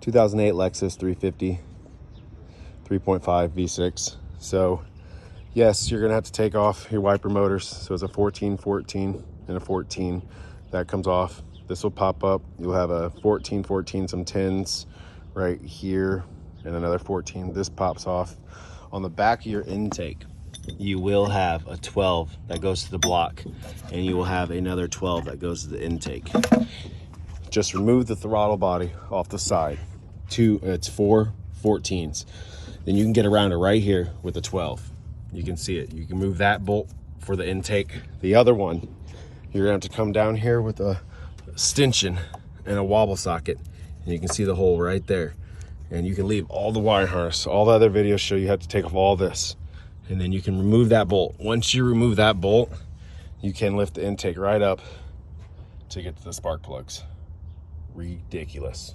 2008 Lexus 350, 3.5 V6. So yes, you're gonna have to take off your wiper motors. So it's a 14, 14, and a 14 that comes off. This will pop up. You'll have a 14, 14, some 10s right here, and another 14. This pops off. On the back of your intake, you will have a 12 that goes to the block, and you will have another 12 that goes to the intake. Just remove the throttle body off the side. It's 4 14s. Then you can get around it right here with a 12. You can see it. You can move that bolt for the intake. The other one, you're gonna have to come down here with a stanchion and a wobble socket, and you can see the hole right there. And you can leave all the wire harness. All the other videos show you have to take off all this, and then you can remove that bolt. Once you remove that bolt, you can lift the intake right up to get to the spark plugs. Ridiculous.